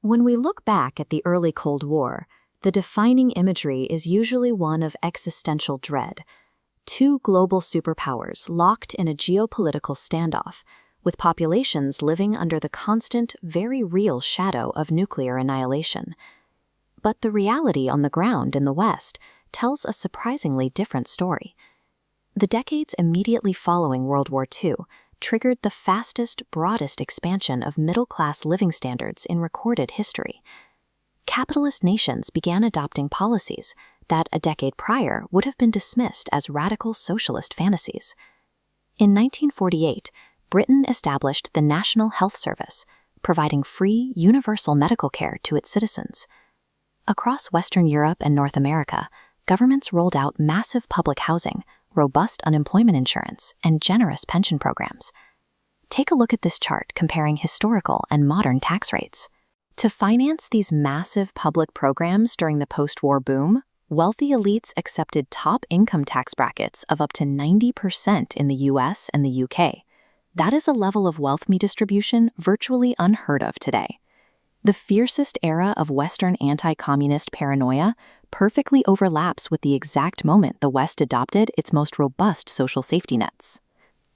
When we look back at the early Cold War, the defining imagery is usually one of existential dread. Two global superpowers locked in a geopolitical standoff, with populations living under the constant, very real shadow of nuclear annihilation. But the reality on the ground in the West tells a surprisingly different story. The decades immediately following World War II triggered the fastest, broadest expansion of middle-class living standards in recorded history. Capitalist nations began adopting policies that a decade prior would have been dismissed as radical socialist fantasies. In 1948, Britain established the National Health Service, providing free, universal medical care to its citizens. Across Western Europe and North America, governments rolled out massive public housing, robust unemployment insurance, and generous pension programs. Take a look at this chart comparing historical and modern tax rates. To finance these massive public programs during the post-war boom, wealthy elites accepted top income tax brackets of up to 90% in the US and the UK. That is a level of wealth distribution virtually unheard of today. The fiercest era of Western anti-communist paranoia perfectly overlaps with the exact moment the West adopted its most robust social safety nets.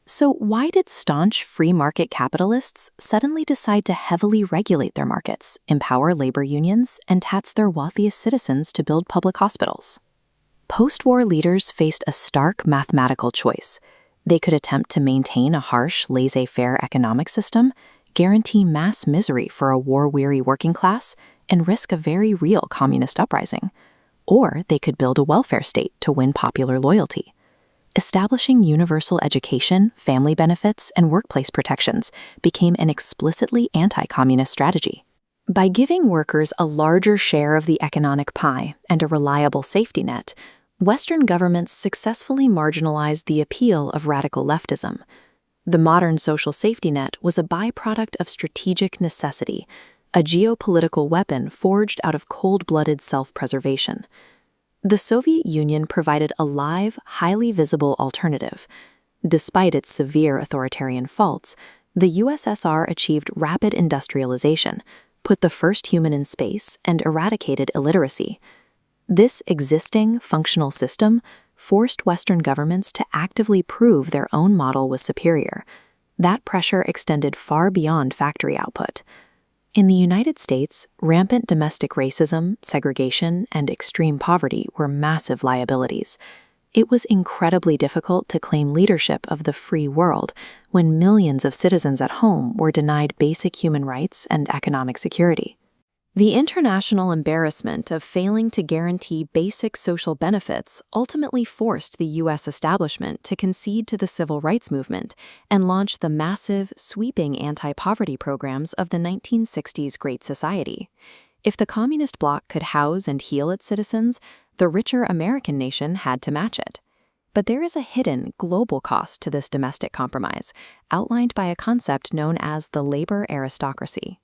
So why did staunch free market capitalists suddenly decide to heavily regulate their markets, empower labor unions, and tax their wealthiest citizens to build public hospitals? Post-war leaders faced a stark mathematical choice. They could attempt to maintain a harsh, laissez-faire economic system, guarantee mass misery for a war-weary working class, and risk a very real communist uprising. Or they could build a welfare state to win popular loyalty. Establishing universal education, family benefits, and workplace protections became an explicitly anti-communist strategy. By giving workers a larger share of the economic pie and a reliable safety net, Western governments successfully marginalized the appeal of radical leftism. The modern social safety net was a byproduct of strategic necessity, a geopolitical weapon forged out of cold-blooded self-preservation. The Soviet Union provided a live, highly visible alternative. Despite its severe authoritarian faults, the USSR achieved rapid industrialization, put the first human in space, and eradicated illiteracy. This existing, functional system forced Western governments to actively prove their own model was superior. That pressure extended far beyond factory output. In the United States, rampant domestic racism, segregation, and extreme poverty were massive liabilities. It was incredibly difficult to claim leadership of the free world when millions of citizens at home were denied basic human rights and economic security. The international embarrassment of failing to guarantee basic social benefits ultimately forced the U.S. establishment to concede to the civil rights movement and launch the massive, sweeping anti-poverty programs of the 1960s Great Society. If the communist bloc could house and heal its citizens, the richer American nation had to match it. But there is a hidden, global cost to this domestic compromise, outlined by a concept known as the labor aristocracy.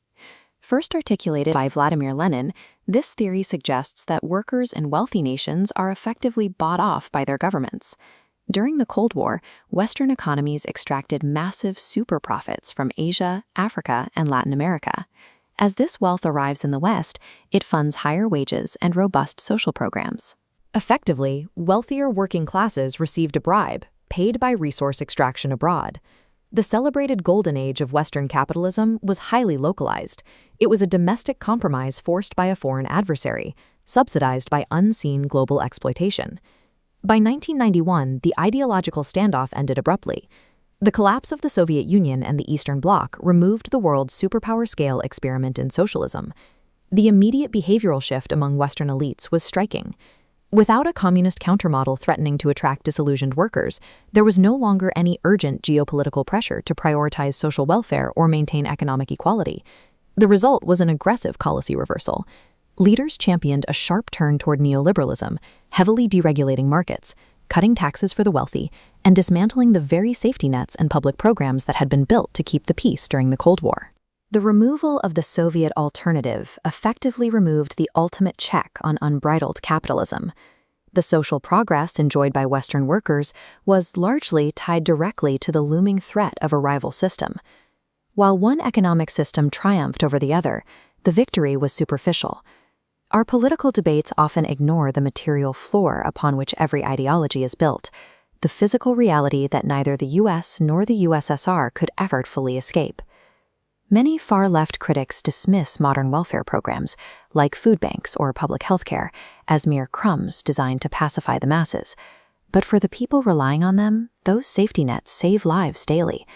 First articulated by Vladimir Lenin, this theory suggests that workers in wealthy nations are effectively bought off by their governments. During the Cold War, Western economies extracted massive super profits from Asia, Africa, and Latin America. As this wealth arrives in the West, it funds higher wages and robust social programs. Effectively, wealthier working classes received a bribe, paid by resource extraction abroad. The celebrated golden age of Western capitalism was highly localized. It was a domestic compromise forced by a foreign adversary, subsidized by unseen global exploitation. By 1991, the ideological standoff ended abruptly. The collapse of the Soviet Union and the Eastern Bloc removed the world's superpower-scale experiment in socialism. The immediate behavioral shift among Western elites was striking. Without a communist countermodel threatening to attract disillusioned workers, there was no longer any urgent geopolitical pressure to prioritize social welfare or maintain economic equality. The result was an aggressive policy reversal. Leaders championed a sharp turn toward neoliberalism, heavily deregulating markets, cutting taxes for the wealthy, and dismantling the very safety nets and public programs that had been built to keep the peace during the Cold War. The removal of the Soviet alternative effectively removed the ultimate check on unbridled capitalism. The social progress enjoyed by Western workers was largely tied directly to the looming threat of a rival system. While one economic system triumphed over the other, The victory was superficial. Our political debates often ignore the material floor upon which every ideology is built, the physical reality that neither the US nor the USSR could ever fully escape. Many far-left critics dismiss modern welfare programs, like food banks or public health care, as mere crumbs designed to pacify the masses. But for the people relying on them, those safety nets save lives daily.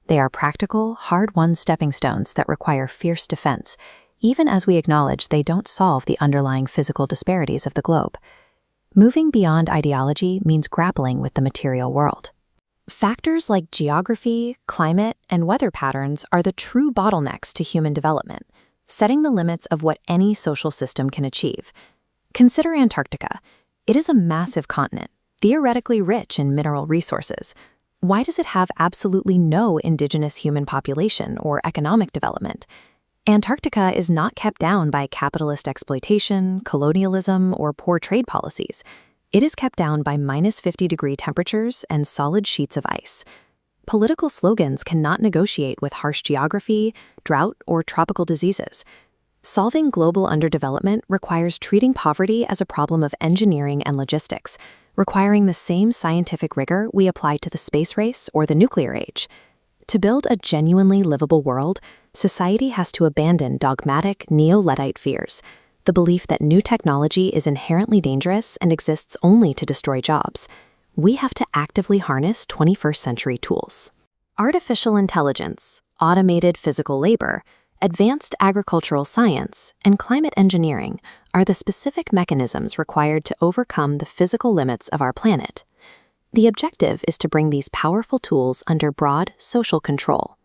They are practical, hard-won stepping stones that require fierce defense, even as we acknowledge they don't solve the underlying physical disparities of the globe. Moving beyond ideology means grappling with the material world. Factors like geography, climate, and weather patterns are the true bottlenecks to human development, setting the limits of what any social system can achieve. Consider Antarctica. It is a massive continent, theoretically rich in mineral resources. Why does it have absolutely no indigenous human population or economic development? Antarctica is not kept down by capitalist exploitation, colonialism, or poor trade policies. It is kept down by -50-degree temperatures and solid sheets of ice. Political slogans cannot negotiate with harsh geography, drought, or tropical diseases. Solving global underdevelopment requires treating poverty as a problem of engineering and logistics, requiring the same scientific rigor we apply to the space race or the nuclear age. To build a genuinely livable world, society has to abandon dogmatic neo-Luddite fears, the belief that new technology is inherently dangerous and exists only to destroy jobs. We have to actively harness 21st century tools. Artificial intelligence, automated physical labor, advanced agricultural science, and climate engineering are the specific mechanisms required to overcome the physical limits of our planet. The objective is to bring these powerful tools under broad social control.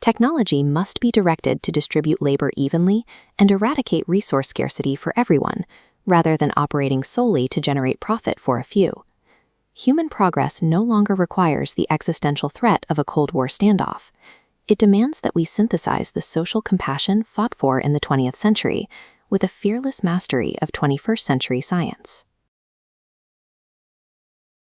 Technology must be directed to distribute labor evenly and eradicate resource scarcity for everyone, rather than operating solely to generate profit for a few. Human progress no longer requires the existential threat of a Cold War standoff. It demands that we synthesize the social compassion fought for in the 20th century with a fearless mastery of 21st century science.